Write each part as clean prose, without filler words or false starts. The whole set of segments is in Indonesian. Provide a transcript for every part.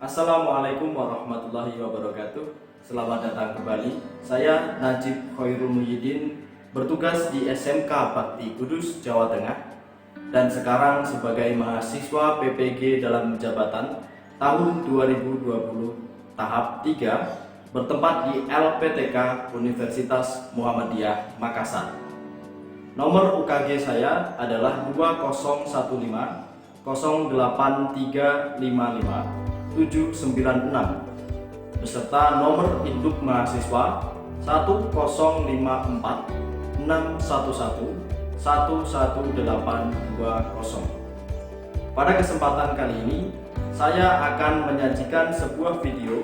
Assalamualaikum warahmatullahi wabarakatuh. Selamat datang kembali. Saya Najib Khairul Muhyiddin, bertugas di SMK Bakti Kudus, Jawa Tengah. Dan sekarang sebagai mahasiswa PPG dalam jabatan tahun 2020 tahap 3, bertempat di LPTK Universitas Muhammadiyah Makassar. Nomor UKG saya adalah 2015 08355 796, beserta nomor induk mahasiswa 1054 611 11820. Pada kesempatan kali ini, saya akan menyajikan sebuah video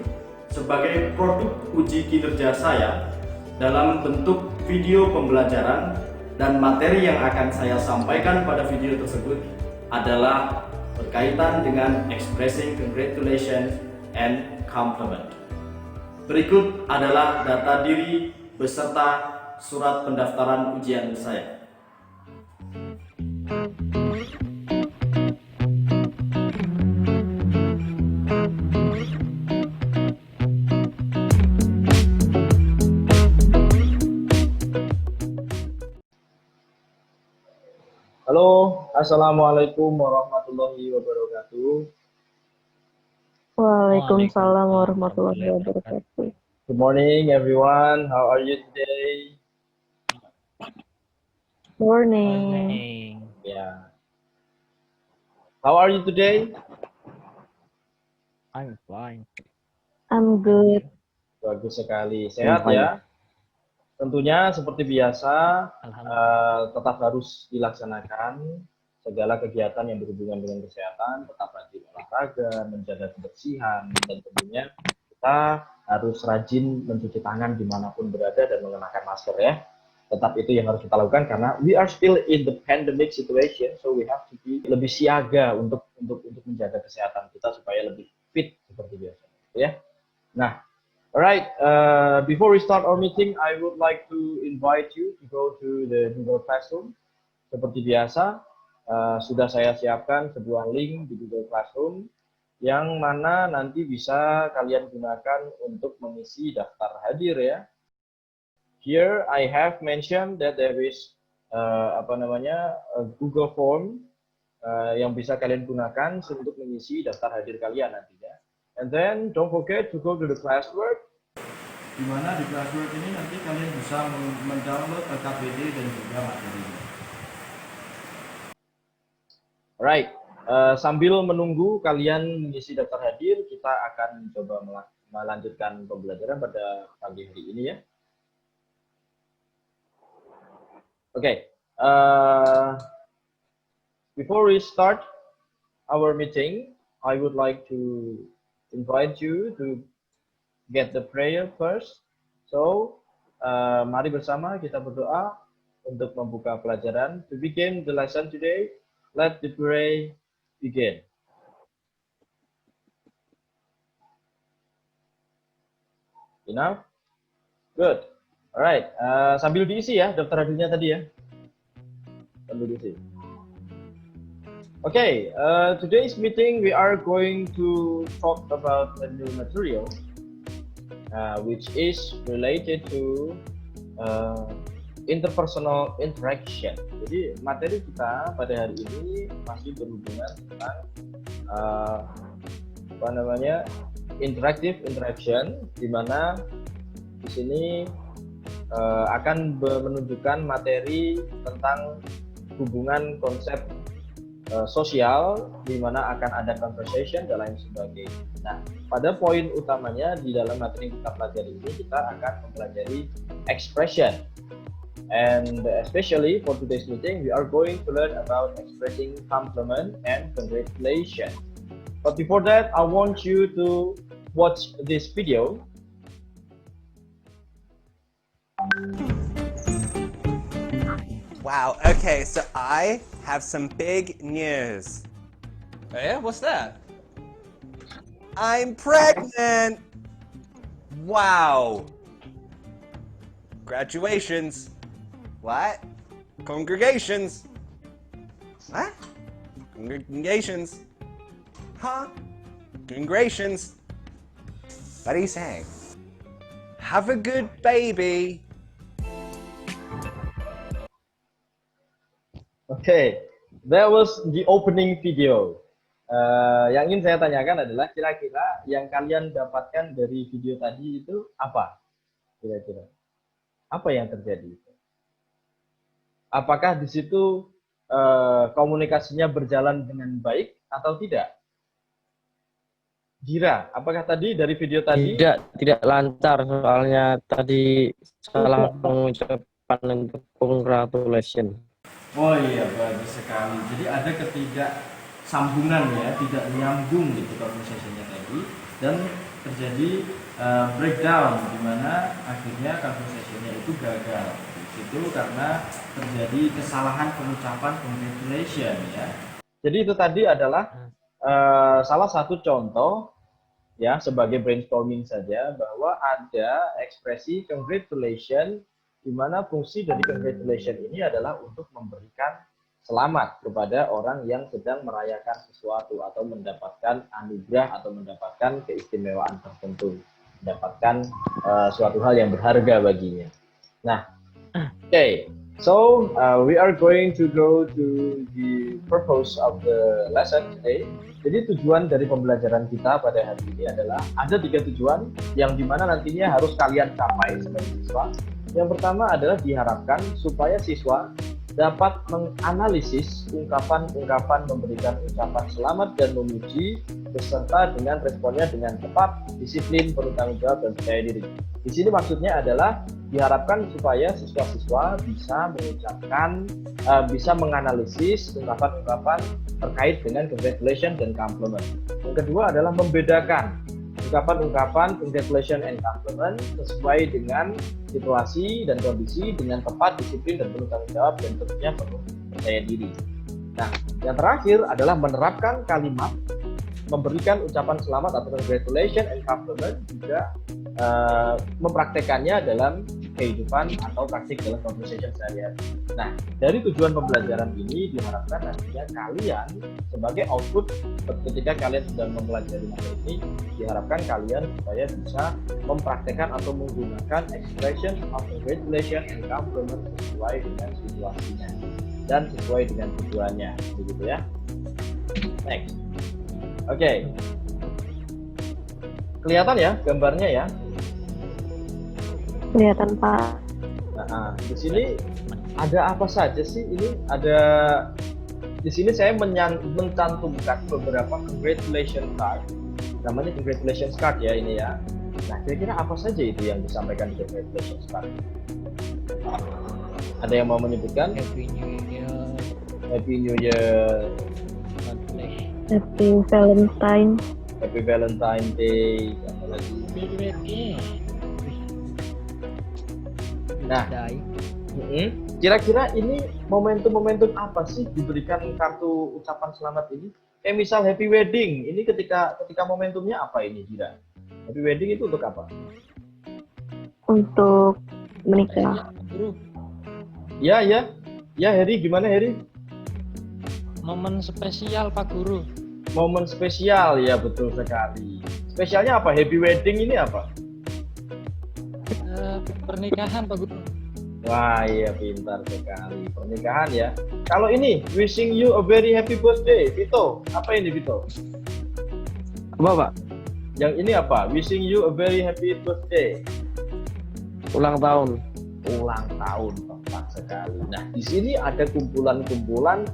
sebagai produk uji kinerja saya dalam bentuk video pembelajaran, dan materi yang akan saya sampaikan pada video tersebut adalah berkaitan dengan expressing congratulations and compliment. Berikut adalah data diri beserta surat pendaftaran ujian saya. Halo, Assalamualaikum warahmatullahi wabarakatuh. Waalaikumsalam warahmatullahi wabarakatuh. Good morning, everyone. How are you today? Morning. Yeah. How are you today? I'm fine. I'm good. Bagus sekali. Sehat ya? Tentunya seperti biasa, tetap harus dilaksanakan segala kegiatan yang berhubungan dengan kesehatan, tetap rajin olahraga, menjaga kebersihan, dan tentunya kita harus rajin mencuci tangan dimanapun berada dan mengenakan masker ya. Tetap itu yang harus kita lakukan karena we are still in the pandemic situation, so we have to be lebih siaga untuk menjaga kesehatan kita supaya lebih fit seperti biasa, ya. Nah, alright, before we start our meeting, I would like to invite you to go to the Google Classroom. Seperti biasa, sudah saya siapkan sebuah link di Google Classroom yang mana nanti bisa kalian gunakan untuk mengisi daftar hadir ya. Here I have mentioned that there is a Google Form yang bisa kalian gunakan untuk mengisi daftar hadir kalian nantinya. And then don't forget to go to the classwork, di mana di classwork ini nanti kalian bisa mendownload KBD dan juga materinya. Alright, sambil menunggu kalian mengisi daftar hadir, kita akan coba melanjutkan pembelajaran pada pagi hari ini ya. Okay, before we start our meeting, I would like to invite you to get the prayer first. So, mari bersama kita berdoa untuk membuka pelajaran. To begin the lesson today, let the prayer begin. Enough? Good. Alright, sambil diisi ya daftar hadirnya tadi ya. Sambil diisi. Okay, today's meeting we are going to talk about a new material which is related to interpersonal interaction. Jadi materi kita pada hari ini masih berhubungan tentang interactive interaction, di mana di sini akan menunjukkan materi tentang hubungan konsep sosial, di mana akan ada conversation dan lain sebagainya. Nah, pada poin utamanya di dalam materi yang kita pelajari ini, kita akan mempelajari expression. And especially for today's meeting, we are going to learn about expressing compliment and congratulation. But before that, I want you to watch this video. Wow, okay, so I have some big news. Oh, yeah? What's that? I'm pregnant! Wow! Graduations. What? Congregations. What? Congregations. Huh? Congratulations. What are you saying? Have a good baby. Okay, that was the opening video. Yang ingin saya tanyakan adalah kira-kira yang kalian dapatkan dari video tadi itu apa? Kira-kira apa yang terjadi? Apakah di situ komunikasinya berjalan dengan baik atau tidak? Gira, apakah tadi dari video tadi? Tidak lancar, soalnya tadi salah pengucapan untuk congratulations. Oh iya, bagus sekali. Jadi ada ketidaksambungan ya, tidak nyambung gitu conversation-nya tadi, dan terjadi breakdown di mana akhirnya conversation-nya itu gagal. Itu karena terjadi kesalahan pengucapan congratulation ya. Jadi itu tadi adalah salah satu contoh ya, sebagai brainstorming saja, bahwa ada ekspresi congratulation di mana fungsi dari congratulation ini adalah untuk memberikan selamat kepada orang yang sedang merayakan sesuatu atau mendapatkan anugerah atau mendapatkan keistimewaan tertentu, mendapatkan suatu hal yang berharga baginya. Nah, okay, so we are going to go to the purpose of the lesson today. Jadi tujuan dari pembelajaran kita pada hari ini adalah ada 3 tujuan yang dimana nantinya harus kalian capai sebagai siswa. Yang pertama adalah diharapkan supaya siswa dapat menganalisis ungkapan-ungkapan, memberikan ucapan selamat dan memuji beserta dengan responnya dengan tepat, disiplin, penuh tanggung jawab, dan percaya diri. Di sini maksudnya adalah diharapkan supaya siswa-siswa bisa mengucapkan, bisa menganalisis ungkapan-ungkapan terkait dengan congratulations dan compliment. Yang kedua adalah membedakan ungkapan-ungkapan congratulations and compliment sesuai dengan situasi dan kondisi, dengan tepat, disiplin, dan penuh tanggung jawab, dan tentunya penuh percaya diri. Nah, yang terakhir adalah menerapkan kalimat memberikan ucapan selamat atau congratulations and compliment, juga mempraktekannya dalam kehidupan atau praktik dalam conversation sehari-hari. Nah, dari tujuan pembelajaran ini diharapkan nantinya kalian sebagai output ketika kalian sedang mempelajari materi ini, diharapkan kalian supaya bisa mempraktekkan atau menggunakan expression of congratulation and compliment sesuai dengan situasinya dan sesuai dengan tujuannya, begitu ya. Next. Oke. Kelihatan ya gambarnya ya? Kelihatan, Pak. Nah, di sini ada apa saja sih? Ini ada di sini saya mencantumkan beberapa congratulations card. Namanya congratulations card ya ini ya. Nah, kira-kira apa saja itu yang disampaikan di congratulations card? Ada yang mau menyebutkan? Happy New Year. Happy New Year. Happy Valentine. Happy Valentine Day. Apa lagi? Nah, kira-kira ini momentum-momentum apa sih diberikan kartu ucapan selamat ini? Kayak misal happy wedding, ini ketika momentumnya apa ini, Jira? Happy wedding itu untuk apa? Untuk menikah. Ya, Heri, gimana Heri? Momen spesial, Pak Guru. Momen spesial, ya betul sekali. Spesialnya apa? Happy wedding ini apa? Pernikahan, Pak Guru. Wah, iya pintar sekali. Pernikahan ya. Kalau ini, wishing you a very happy birthday, Vito. Apa ini, Vito? Apa, Pak? Yang ini apa? Wishing you a very happy birthday. Ulang tahun. Ulang tahun, tepat sekali. Nah, di sini ada kumpulan-kumpulan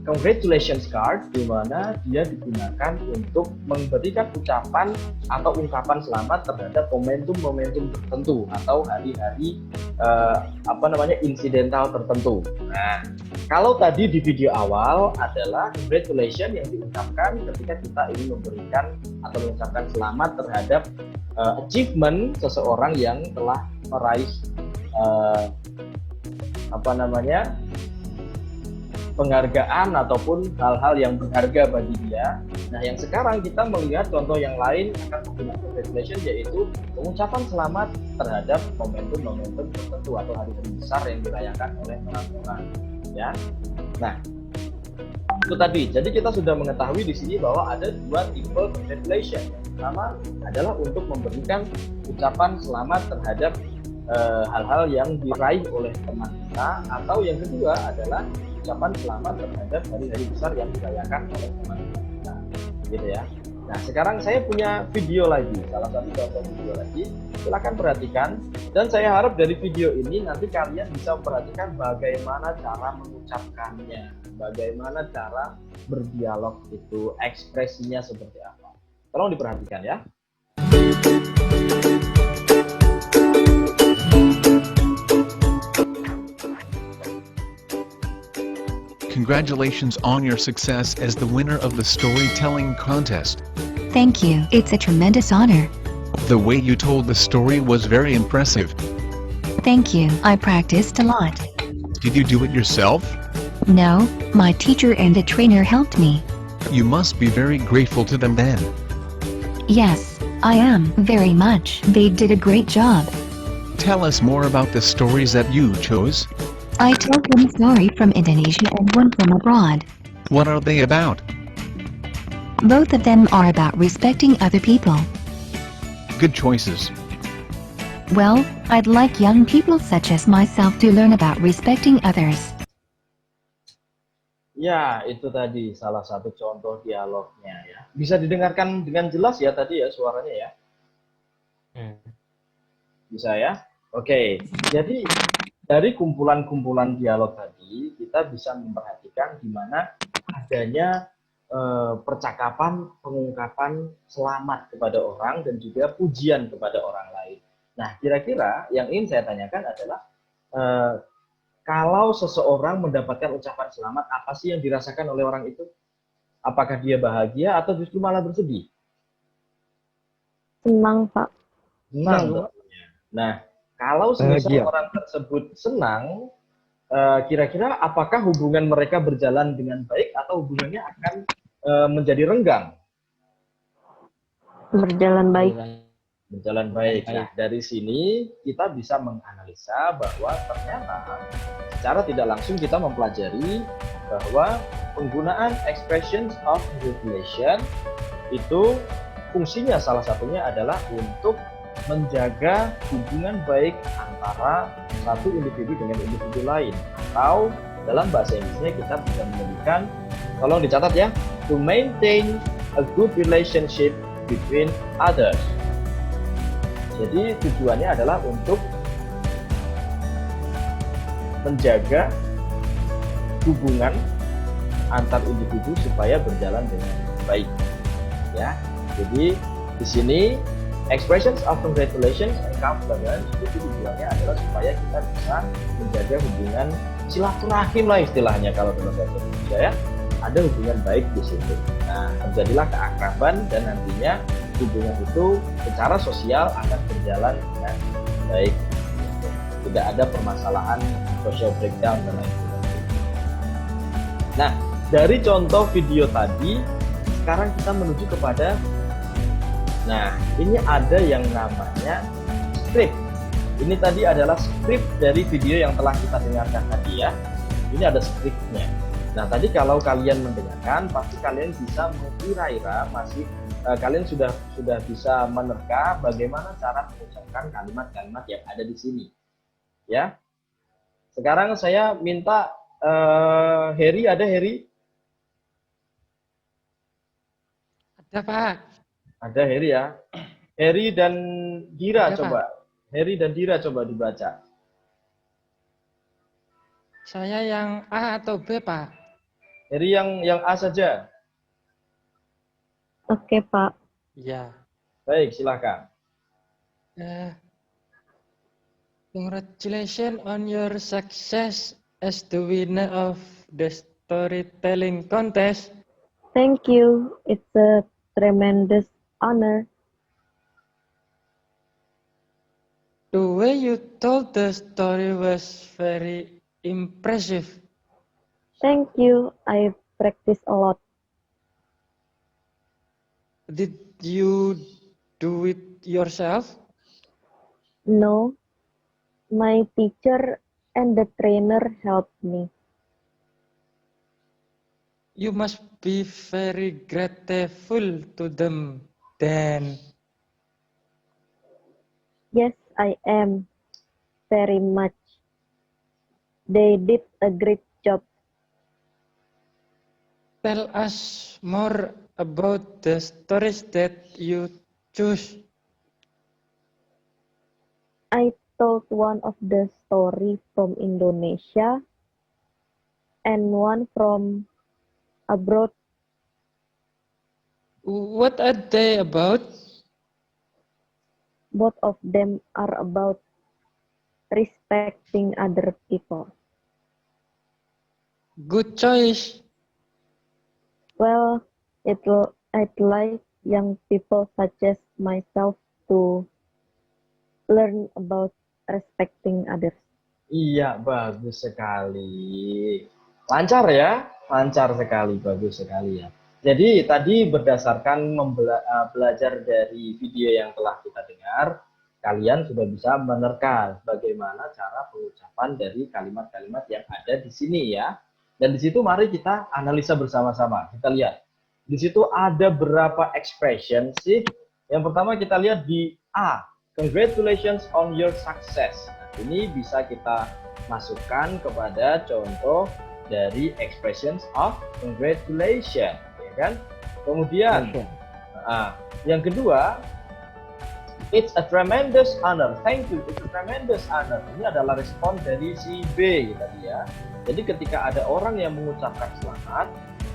congratulations card di mana dia digunakan untuk memberikan ucapan atau ungkapan selamat terhadap momentum-momentum tertentu atau hari-hari insidental tertentu. Nah, kalau tadi di video awal adalah congratulations yang diucapkan ketika kita ingin memberikan atau mengucapkan selamat terhadap achievement seseorang yang telah meraih penghargaan ataupun hal-hal yang berharga bagi dia. Nah, yang sekarang kita melihat contoh yang lain akan menggunakan congratulations, yaitu pengucapan selamat terhadap momentum-momentum tertentu atau hari-hari besar yang dirayakan oleh orang-orang. Ya. Nah, Itu tadi. Jadi kita sudah mengetahui di sini bahwa ada dua tipe congratulation. Yang pertama adalah untuk memberikan ucapan selamat terhadap hal-hal yang diraih oleh teman kita, atau yang kedua adalah ucapan selamat terhadap hari-hari besar yang dirayakan oleh teman kita. Gitu ya. Nah, sekarang saya punya video lagi, salah satu contoh video lagi. Silakan perhatikan, dan saya harap dari video ini nanti kalian bisa memperhatikan bagaimana cara mengucapkannya, bagaimana cara berdialog itu, ekspresinya seperti apa. Tolong diperhatikan ya. Congratulations on your success as the winner of the storytelling contest. Thank you. It's a tremendous honor. The way you told the story was very impressive. Thank you. I practiced a lot. Did you do it yourself? No, my teacher and the trainer helped me. You must be very grateful to them then. Yes, I am very much. They did a great job. Tell us more about the stories that you chose. I told one story from Indonesia and one from abroad. What are they about? Both of them are about respecting other people. Good choices. Well, I'd like young people such as myself to learn about respecting others. Ya, itu tadi salah satu contoh dialognya ya. Bisa didengarkan dengan jelas ya tadi ya suaranya ya? Bisa ya? Oke, jadi dari kumpulan-kumpulan dialog tadi, kita bisa memperhatikan di mana adanya percakapan, pengungkapan selamat kepada orang dan juga pujian kepada orang lain. Nah, kira-kira yang ingin saya tanyakan adalah kalau seseorang mendapatkan ucapan selamat, apa sih yang dirasakan oleh orang itu? Apakah dia bahagia atau justru malah bersedih? Senang, Pak. Senang. Nah, kalau semisal orang tersebut senang, kira-kira apakah hubungan mereka berjalan dengan baik atau hubungannya akan menjadi renggang? Berjalan baik. Berjalan baik. Nah, dari sini kita bisa menganalisa bahwa ternyata secara tidak langsung kita mempelajari bahwa penggunaan expressions of congratulation itu fungsinya salah satunya adalah untuk menjaga hubungan baik antara satu individu dengan individu lain, atau dalam bahasa Inggrisnya kita bisa menyebutkan, tolong dicatat ya, to maintain a good relationship between others. Jadi tujuannya adalah untuk menjaga hubungan antar individu supaya berjalan dengan baik. Ya, jadi di sini expressions of congratulations and compliments itu tujuannya adalah supaya kita bisa menjaga hubungan silaturahim lah istilahnya kalau dalam bahasa Indonesia ya. Ada hubungan baik di situ. Nah, terjadilah keakraban dan nantinya hubungan itu secara sosial akan berjalan dengan baik. Tidak ada permasalahan social breakdown dan lain sebagainya. Nah, dari contoh video tadi, sekarang kita menuju kepada, nah, ini ada yang namanya script. Ini tadi adalah script dari video yang telah kita dengarkan tadi ya. Ini ada scriptnya. Nah, tadi kalau kalian mendengarkan, pasti kalian bisa mengira-ira, kalian sudah bisa menerka bagaimana cara mengucapkan kalimat-kalimat yang ada di sini. Ya. Sekarang saya minta Heri, ada Heri? Ada, Pak. Ada Heri ya. Heri dan Dira Ada, coba. Heri dan Dira coba dibaca. Saya yang A atau B, Pak? Heri yang A saja. Oke, Pak. Iya. Baik, silakan. Congratulations on your success as the winner of the storytelling contest. Thank you. It's a tremendous honor. The way you told the story was very impressive. Thank you. I practice a lot. Did you do it yourself? No. My teacher and the trainer helped me. You must be very grateful to them then. Yes, I am. Very much. They did a great job. Tell us more about the stories that you choose. I told one of the story from Indonesia and one from abroad. What are they about? Both of them are about respecting other people. Good choice. Well, I'd like young people such as myself to learn about respecting others. Iya, bagus sekali. Lancar ya? Lancar sekali, bagus sekali ya. Jadi tadi berdasarkan belajar dari video yang telah kita dengar, kalian sudah bisa menerka bagaimana cara pengucapan dari kalimat-kalimat yang ada di sini ya. Dan di situ mari kita analisa bersama-sama. Kita lihat. Di situ ada berapa expression sih? Yang pertama kita lihat di A. Congratulations on your success. Nah, ini bisa kita masukkan kepada contoh dari expressions of congratulation, ya kan? Kemudian, yang kedua, it's a tremendous honor. Thank you, it's a tremendous honor. Ini adalah respon dari si B tadi ya. Jadi ketika ada orang yang mengucapkan selamat,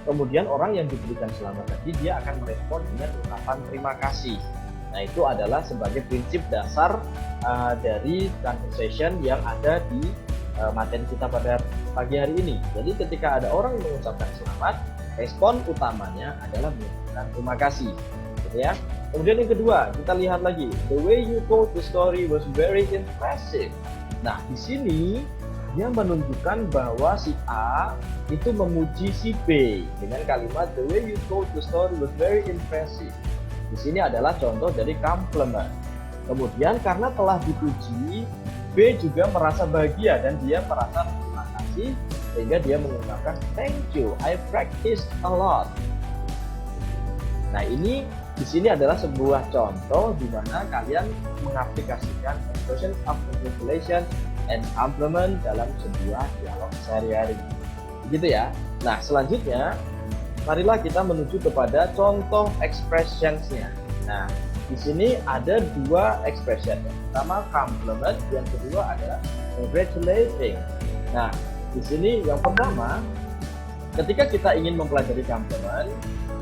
kemudian orang yang diberikan selamat tadi dia akan merespon dengan ucapan terima kasih. Nah, itu adalah sebagai prinsip dasar dari conversation yang ada di materi kita pada pagi hari ini. Jadi ketika ada orang yang mengucapkan selamat, respon utamanya adalah mengucapkan terima kasih, gitu ya. Kemudian yang kedua, kita lihat lagi, the way you told the story was very impressive. Nah, di sini dia menunjukkan bahwa si A itu memuji si B dengan kalimat the way you told the story was very impressive. Di sini adalah contoh dari compliment. Kemudian karena telah dipuji, B juga merasa bahagia dan dia merasa terima kasih sehingga dia mengungkapkan thank you, I practiced a lot. Nah, ini di sini adalah sebuah contoh di mana kalian mengaplikasikan expression of congratulation and compliment dalam sebuah dialog sehari-hari. Begitu ya. Nah, selanjutnya marilah kita menuju kepada contoh expressions-nya. Nah, di sini ada dua expression. Yang pertama compliment, yang kedua adalah congratulating. Nah, di sini yang pertama, ketika kita ingin mempelajari compliment,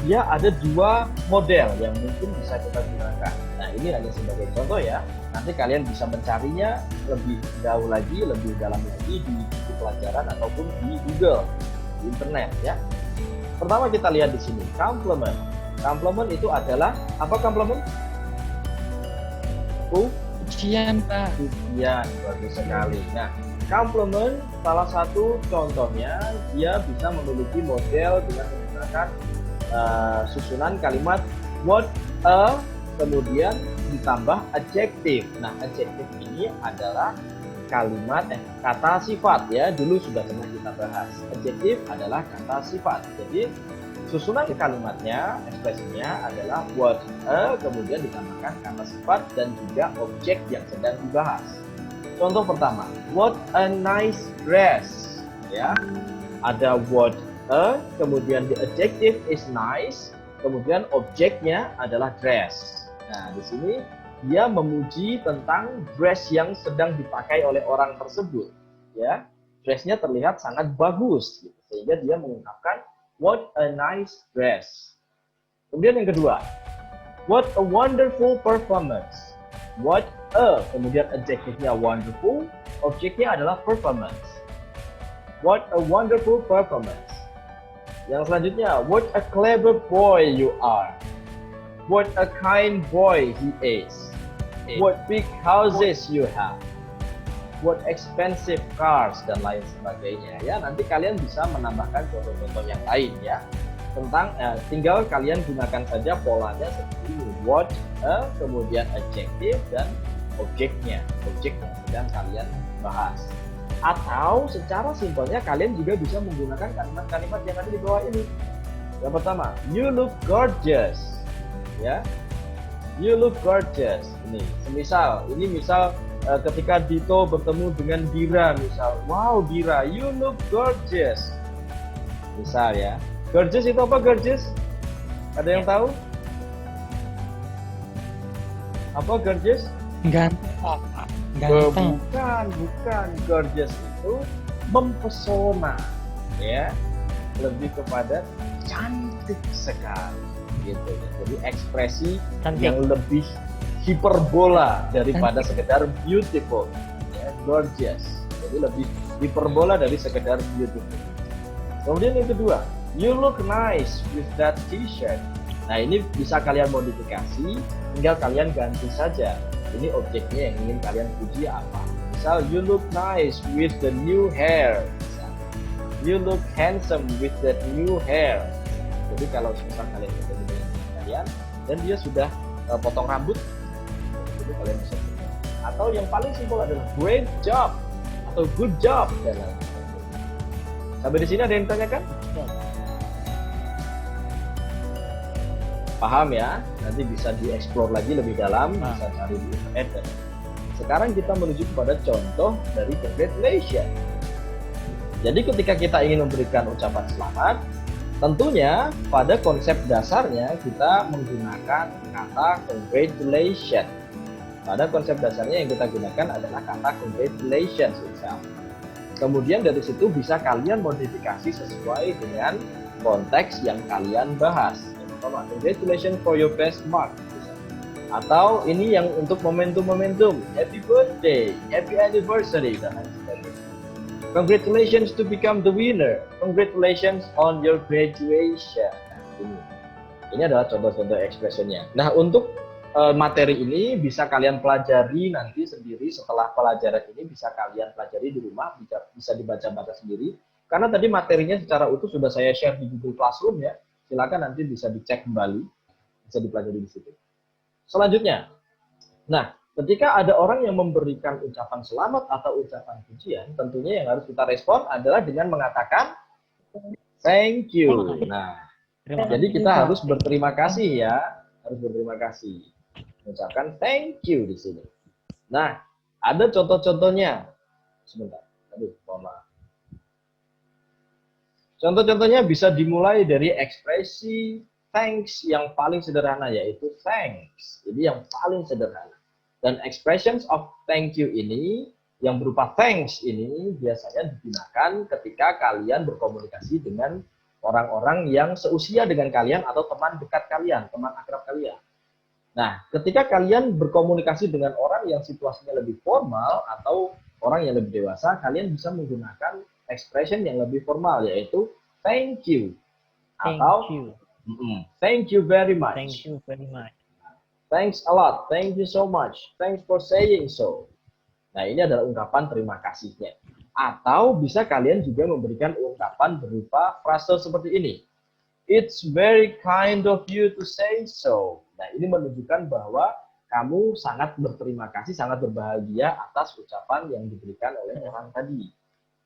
dia ada dua model yang mungkin bisa kita gunakan. Nah, ini hanya sebagai contoh ya. Nanti kalian bisa mencarinya lebih jauh lagi, lebih dalam lagi di buku pelajaran ataupun di Google, di internet ya. Pertama kita lihat di sini, compliment. Compliment itu adalah apa compliment? Pujian, Pak. Pujian, bagus sekali. Nah, compliment salah satu contohnya dia bisa memiliki model dengan menggunakan susunan kalimat what a kemudian ditambah adjective. Nah, adjective ini adalah kalimat kata sifat ya. Dulu sudah pernah kita bahas. Adjective adalah kata sifat. Jadi susunan kalimatnya, ekspresinya adalah what a kemudian ditambahkan kata sifat dan juga objek yang sedang dibahas. Contoh pertama, what a nice dress. Ya, ada what a, kemudian the adjective is nice, kemudian objeknya adalah dress. Nah, di sini dia memuji tentang dress yang sedang dipakai oleh orang tersebut. Ya, dressnya terlihat sangat bagus, gitu. Sehingga dia mengungkapkan what a nice dress. Kemudian yang kedua, what a wonderful performance. What a, kemudian adjektifnya wonderful, objeknya adalah performance. What a wonderful performance. Yang selanjutnya, what a clever boy you are. What a kind boy he is. What big houses you have. What expensive cars dan lain sebagainya ya. Nanti kalian bisa menambahkan contoh-contoh yang lain ya. Tentang tinggal kalian gunakan saja polanya seperti ini. What a, kemudian adjective dan objeknya. Objek yang sedang kalian bahas. Atau secara simpelnya kalian juga bisa menggunakan kalimat-kalimat yang ada di bawah ini. Yang pertama, you look gorgeous. Ya. You look gorgeous. Ini, misal ketika Dito bertemu dengan Dira, misal, wow Dira, you look gorgeous. Misal ya. Gorgeous itu apa gorgeous? Ada yang tahu? Apa gorgeous? Ganteng. Ganteng. Bukan. Gorgeous itu mempesona, ya. Lebih kepada cantik sekali, gitu. Jadi ekspresi Cantik. yang lebih hiperbola daripada sekedar beautiful, ya. Gorgeous. Jadi lebih hiperbola dari sekedar beautiful. Kemudian yang kedua, you look nice with that t-shirt. Nah, ini bisa kalian modifikasi, tinggal kalian ganti saja. Ini objeknya yang ingin kalian puji apa. Misal, you look nice with the new hair. Misal, you look handsome with that new hair. Jadi kalau misal kalian ketemu dengan kalian dan dia sudah potong rambut, itu kalian bisa puji. Atau yang paling simpel adalah great job atau good job dan lain-lain. Sampai di sini ada yang tanyakan? Paham ya? Nanti bisa dieksplor lagi lebih dalam, bisa cari di internet. Sekarang kita menuju kepada contoh dari congratulations. Jadi ketika kita ingin memberikan ucapan selamat, tentunya pada konsep dasarnya kita menggunakan kata congratulations. Pada konsep dasarnya yang kita gunakan adalah kata congratulations itself. Kemudian dari situ bisa kalian modifikasi sesuai dengan konteks yang kalian bahas. Congratulations for your best mark. Atau ini yang untuk momentum-momentum, happy birthday, happy anniversary, dan lain sebagainya. Congratulations to become the winner. Congratulations on your graduation. Ini adalah contoh-contoh expressionnya. Nah, untuk materi ini bisa kalian pelajari nanti sendiri setelah pelajaran ini, bisa kalian pelajari di rumah, bisa dibaca-baca sendiri. Karena tadi materinya secara utuh sudah saya share di Google Classroom ya. Silakan nanti bisa dicek kembali, bisa dipelajari di situ. Selanjutnya, nah, ketika ada orang yang memberikan ucapan selamat atau ucapan pujian, tentunya yang harus kita respon adalah dengan mengatakan thank you. Nah, jadi kita harus berterima kasih ya, harus berterima kasih. Mengucapkan thank you di sini. Nah, ada contoh-contohnya. Sebentar, mohon maaf. Contoh-contohnya bisa dimulai dari ekspresi thanks yang paling sederhana, yaitu thanks. Jadi yang paling sederhana. Dan expressions of thank you ini, yang berupa thanks ini, biasanya digunakan ketika kalian berkomunikasi dengan orang-orang yang seusia dengan kalian atau teman dekat kalian, teman akrab kalian. Nah, ketika kalian berkomunikasi dengan orang yang situasinya lebih formal atau orang yang lebih dewasa, kalian bisa menggunakan expression yang lebih formal, yaitu thank you atau thank you very much. Thank you very much. Thanks a lot. Thank you so much. Thanks for saying so. Nah, ini adalah ungkapan terima kasihnya. Atau bisa kalian juga memberikan ungkapan berupa frase seperti ini. It's very kind of you to say so. Nah, ini menunjukkan bahwa kamu sangat berterima kasih, sangat berbahagia atas ucapan yang diberikan oleh orang tadi.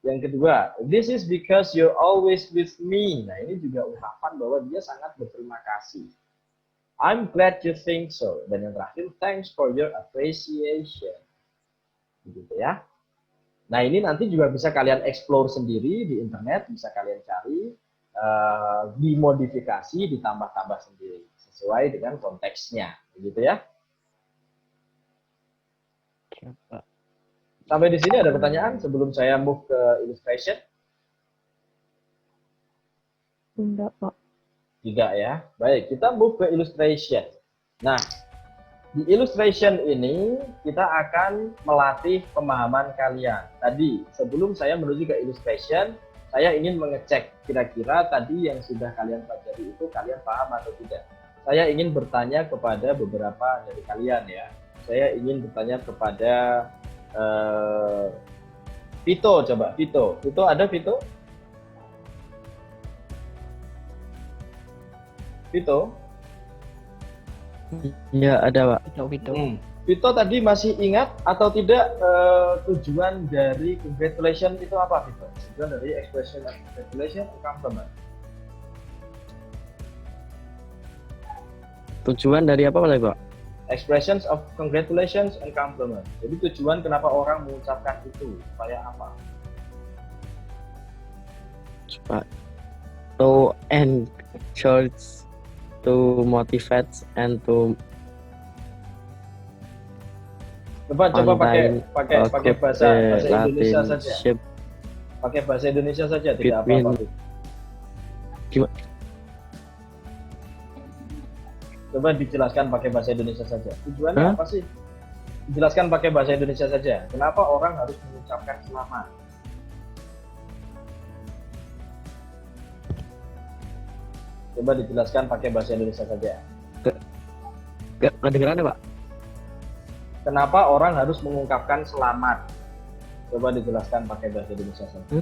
Yang kedua, this is because you're always with me. Nah, ini juga ungkapan bahwa dia sangat berterima kasih. I'm glad you think so. Dan yang terakhir, thanks for your appreciation. Begitu ya. Nah, ini nanti juga bisa kalian explore sendiri di internet, bisa kalian cari, dimodifikasi, ditambah-tambah sendiri sesuai dengan konteksnya. Begitu ya. Coba. Sampai di sini ada pertanyaan sebelum saya move ke illustration? Enggak, Pak. Tidak ya. Baik, kita move ke illustration. Nah, di illustration ini kita akan melatih pemahaman kalian. Tadi, sebelum saya menuju ke illustration, saya ingin mengecek kira-kira tadi yang sudah kalian pelajari itu kalian paham atau tidak. Saya ingin bertanya kepada beberapa dari kalian ya. Saya ingin bertanya kepada Vito, coba Vito. Vito ada Vito? Vito? Iya, ada, Pak. Vito. Vito tadi masih ingat atau tidak tujuan dari congratulations itu apa, Vito? Tujuan dari expression of congratulations and compliment. Tujuan dari apa Pak? Expressions of congratulations and compliment. Jadi tujuan kenapa orang mengucapkan itu supaya apa? Supaya to encourage, to motivate, and to Coba pakai good bahasa Indonesia saja. relationship Pakai bahasa Indonesia saja, tidak between- apa-apa. Gimana? Coba dijelaskan pakai bahasa Indonesia saja. Tujuannya Hah? apa sih? Dijelaskan pakai bahasa Indonesia saja. Kenapa orang harus mengucapkan selamat? Coba dijelaskan pakai bahasa Indonesia saja. Gak kedengeran ya Pak? Kenapa orang harus mengungkapkan selamat? Coba dijelaskan pakai bahasa Indonesia saja.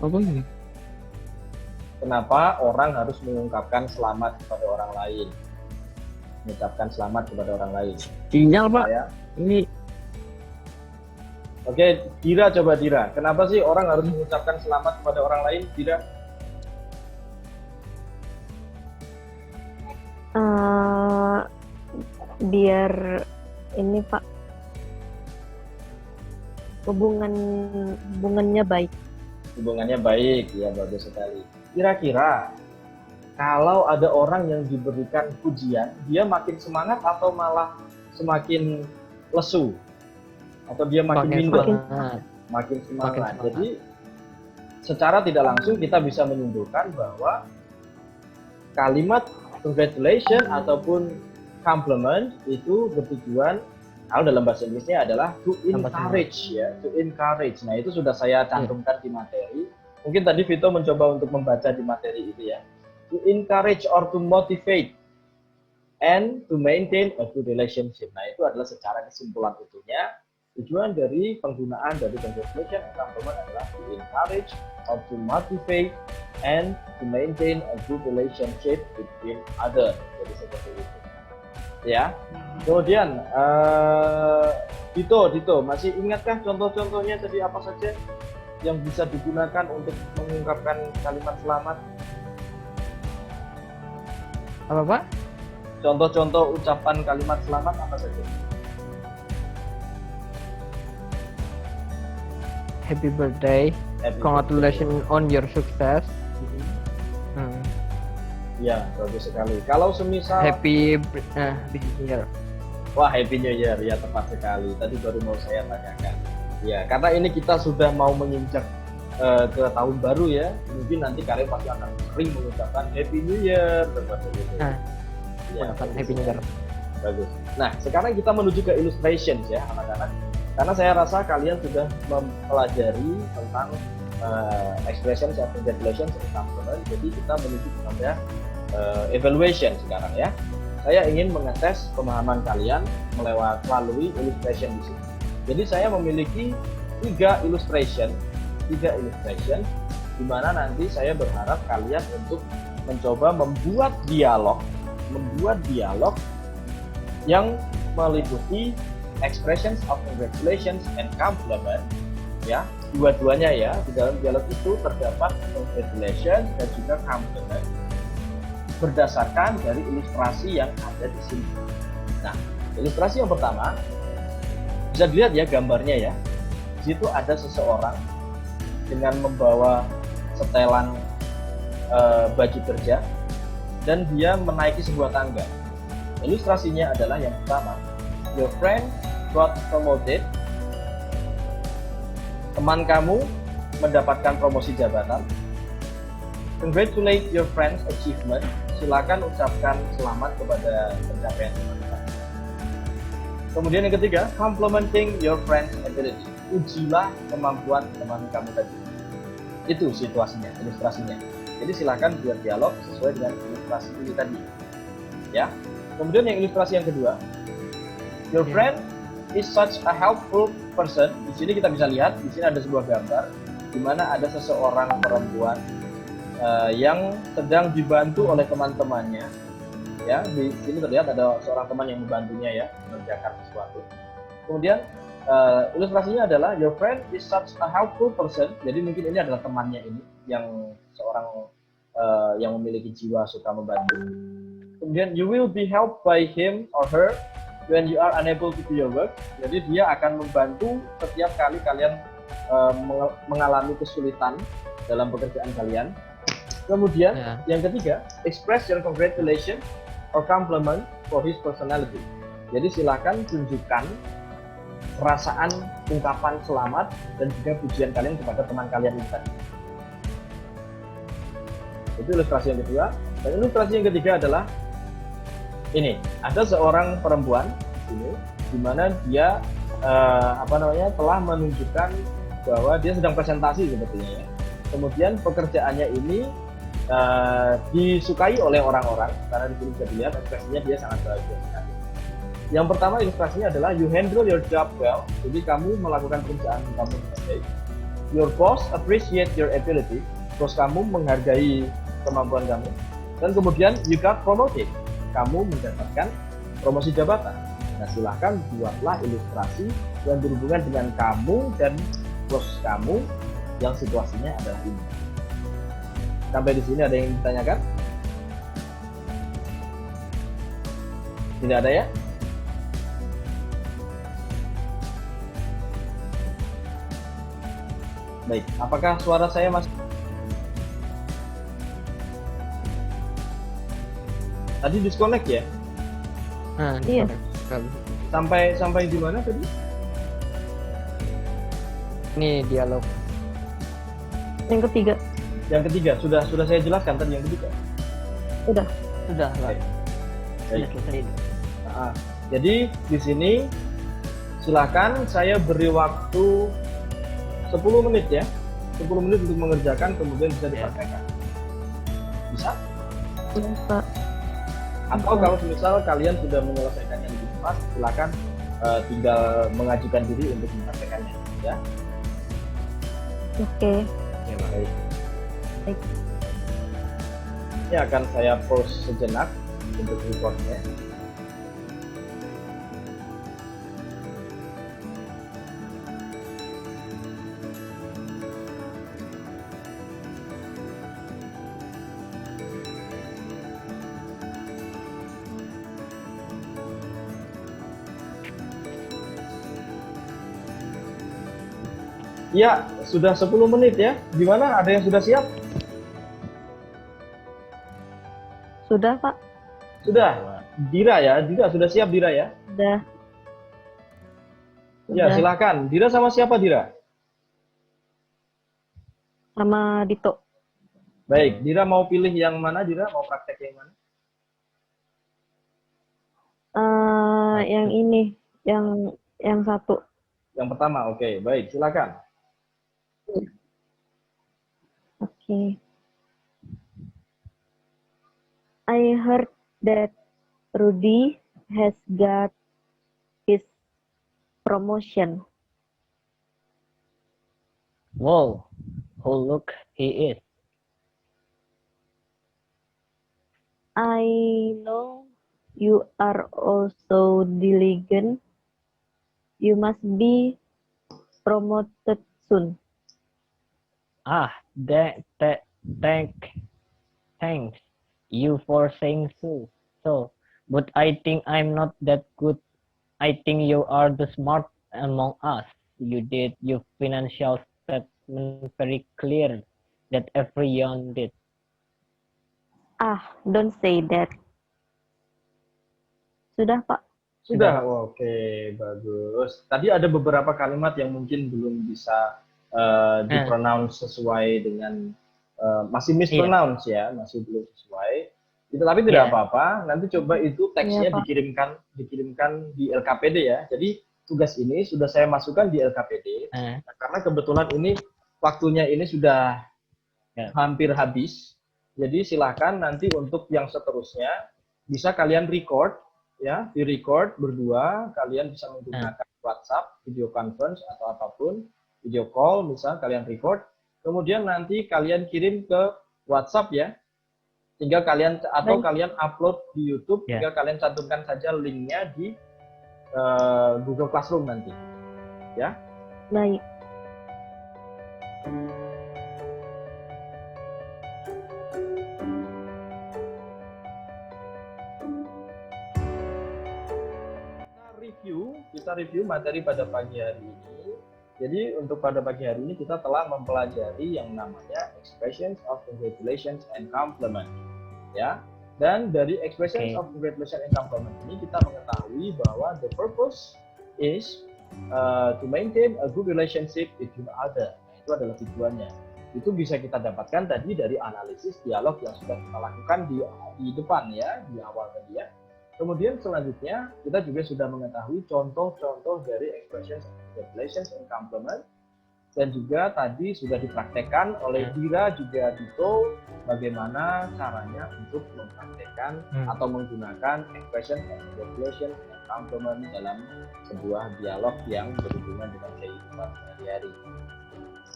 Apa ini? Kenapa orang harus mengungkapkan selamat kepada orang lain? Mengucapkan selamat kepada orang lain. Sinyal Pak. Ya. Ini Oke, Dira, coba Dira. Kenapa sih orang harus mengucapkan selamat kepada orang lain, Dira? Biar ini Pak, hubungannya baik. Hubungannya baik, ya bagus sekali. Kira-kira kalau ada orang yang diberikan pujian, dia makin semangat atau malah semakin lesu? Atau dia makin minder? Makin semangat. Jadi secara tidak langsung kita bisa menyimpulkan bahwa kalimat congratulations ataupun compliment itu bertujuan, kalau dalam bahasa Inggrisnya adalah to encourage, ya, to encourage. Nah, itu sudah saya cantumkan di materi. Mungkin tadi Vito mencoba untuk membaca di materi itu ya. To encourage or to motivate and to maintain a good relationship. Nah, itu adalah secara kesimpulan utuhnya. Tujuan dari penggunaan dari congratulation and compliment adalah to encourage or to motivate and to maintain a good relationship between others. Jadi seperti itu. Ya. Kemudian Dito, masih ingatkah contoh-contohnya tadi apa saja yang bisa digunakan untuk mengungkapkan kalimat selamat? apa Pak? Contoh-contoh ucapan kalimat selamat apa saja? Happy birthday. Congratulations on your success. Ya, bagus sekali. Kalau semisal Happy year. Wah, Happy New Year, ya tepat sekali. Tadi baru mau saya tanyakan. Ya, karena ini kita sudah mau menginjak ke tahun baru ya. Mungkin nanti kalian pasti akan sering mengucapkan Happy New Year seperti itu. Ya, Happy New Year. Bagus. Nah, sekarang kita menuju ke illustrations ya, anak-anak. Karena saya rasa kalian sudah mempelajari tentang expressions of congratulations and compliment. Jadi kita menuju kepada evaluation sekarang ya. Saya ingin mengetes pemahaman kalian melalui illustration di sini. Jadi saya memiliki 3 illustration di mana nanti saya berharap kalian untuk mencoba membuat dialog yang meliputi expressions of congratulations and compliment ya, dua-duanya ya. Di dalam dialog itu terdapat congratulations dan juga compliment berdasarkan dari ilustrasi yang ada di sini. Nah, ilustrasi yang pertama bisa dilihat ya gambarnya ya. Di situ ada seseorang dengan membawa setelan baju kerja dan dia menaiki sebuah tangga. Ilustrasinya adalah yang pertama, your friend got promoted. Teman kamu mendapatkan promosi jabatan. Congratulate your friend's achievement. Silakan ucapkan selamat kepada pencapaian teman-teman. Kemudian yang ketiga, complimenting your friend's ability. Ujilah kemampuan teman kamu tadi. Itu situasinya, ilustrasinya. Jadi silakan buat dialog sesuai dengan ilustrasi ini tadi. Ya. Kemudian yang ilustrasi yang kedua, your friend is such a helpful person. Di sini kita bisa lihat, di sini ada sebuah gambar di mana ada seseorang perempuan yang sedang dibantu oleh teman-temannya. Ya, di sini terlihat ada seorang teman yang membantunya ya mengerjakan sesuatu. Kemudian ilustrasinya adalah your friend is such a helpful person. Jadi mungkin ini adalah temannya ini yang seorang yang memiliki jiwa suka membantu. Kemudian you will be helped by him or her when you are unable to do your work. Jadi dia akan membantu setiap kali kalian mengalami kesulitan dalam pekerjaan kalian. Kemudian yang ketiga, express your congratulations or compliment for his personality. Jadi silakan tunjukkan perasaan ungkapan selamat dan juga pujian kalian kepada teman kalian itu tadi. Itu ilustrasi yang kedua. Dan ilustrasi yang ketiga adalah ini. Ada seorang perempuan ini, di mana dia telah menunjukkan bahwa dia sedang presentasi sepertinya ya. Kemudian pekerjaannya ini disukai oleh orang-orang karena di sini bisa dilihat ekspresinya dia sangat bahagia sekali. Yang pertama ilustrasinya adalah you handle your job well. Jadi kamu melakukan pekerjaan kamu dengan baik. Your boss appreciate your ability. Bos kamu menghargai kemampuan kamu. Dan kemudian you got promoted. Kamu mendapatkan promosi jabatan. Nah, silahkan buatlah ilustrasi yang berhubungan dengan kamu dan bos kamu yang situasinya adalah ini. Sampai di sini ada yang ditanyakan? Tidak ada ya? Baik, apakah suara saya masih? Tadi disconnect ya? Iya. Sampai di mana tadi? Ini dialog. Yang ketiga. Yang ketiga, sudah saya jelaskan tadi yang ketiga. Udah. Sudah lah. Baik. Selesai. Nah, jadi di sini silakan saya beri waktu 10 menit ya. 10 menit untuk mengerjakan, kemudian bisa dipraktekkan. Bisa? Bisa. Atau kalau misal kalian sudah menyelesaikannya lebih cepat, silakan tinggal mengajukan diri untuk mempraktekannya ya. Oke. Ya, baik. Baik. Ini akan saya pause sejenak untuk recordnya. Ya, sudah 10 menit ya. Gimana? Ada yang sudah siap? Sudah, Pak. Sudah. Dira ya, Dira sudah siap Dira ya? Sudah. Ya, silakan. Dira sama siapa Dira? Sama Dito. Baik, Dira mau pilih yang mana Dira? Mau praktek yang mana? Yang ini, yang satu. Yang pertama, oke. Baik, silakan. Okay. I heard that Rudy has got his promotion. Wow, who look he is. I know you are also diligent. You must be promoted soon. Thanks you for saying so. But I think I'm not that good. I think you are the smart among us. You did your financial statement very clear that everyone did. Don't say that. Sudah, Pak. Sudah, oke, bagus. Tadi ada beberapa kalimat yang mungkin belum bisa dipronounce sesuai dengan masih mispronounce ya, masih belum sesuai. Itu tapi tidak apa-apa. Nanti coba itu teksnya dikirimkan di LKPD ya. Jadi tugas ini sudah saya masukkan di LKPD karena kebetulan ini waktunya ini sudah hampir habis. Jadi silakan nanti untuk yang seterusnya bisa kalian record ya, di record berdua. Kalian bisa menggunakan WhatsApp, video conference atau apapun, video call misal kalian record. Kemudian nanti kalian kirim ke WhatsApp ya. Tinggal kalian atau Baik. kalian upload di YouTube, Ya. tinggal kalian cantumkan saja linknya di Google Classroom nanti. Ya. Baik. Kita review materi pada pagi hari ini. Jadi untuk pada pagi hari ini kita telah mempelajari yang namanya expressions of congratulations and compliment. Ya. Dan dari expressions Oke. of congratulations and compliment ini kita mengetahui bahwa the purpose is to maintain a good relationship between other. Itu adalah tujuannya. Itu bisa kita dapatkan tadi dari analisis dialog yang sudah kita lakukan di depan ya, di awal tadi ya. Kemudian selanjutnya kita juga sudah mengetahui contoh-contoh dari expressions of congratulations and compliment, dan juga tadi sudah dipraktekkan oleh Dira juga Dito bagaimana caranya untuk mempraktekkan atau menggunakan expression of congratulations and compliment dalam sebuah dialog yang berhubungan dengan kehidupan sehari-hari.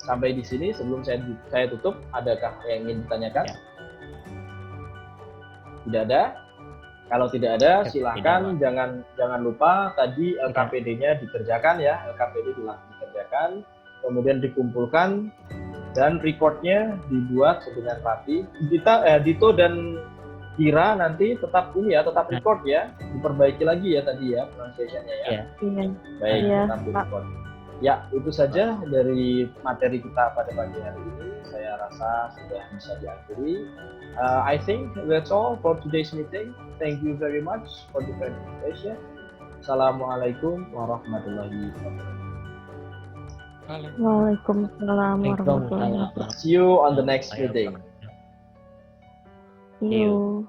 Sampai di sini sebelum saya tutup, adakah yang ingin ditanyakan? Ya. Tidak ada. Kalau tidak ada, silakan jangan lupa tadi LKPD-nya dikerjakan ya, LKPD dikerjakan, kemudian dikumpulkan dan recordnya dibuat sedemikian rapi. Dito dan Kira nanti tetap record ya, diperbaiki lagi ya tadi ya pronunciation-nya ya. Iya. Iya. Baik, Iya, tetap di Pak. record. Ya, itu saja dari materi kita pada pagi hari ini. Saya rasa sudah bisa diakhiri. I think that's all for today's meeting. Thank you very much for the presentation. Assalamualaikum warahmatullahi wabarakatuh. Waalaikumsalam warahmatullahi wabarakatuh. See you on the next meeting. See you.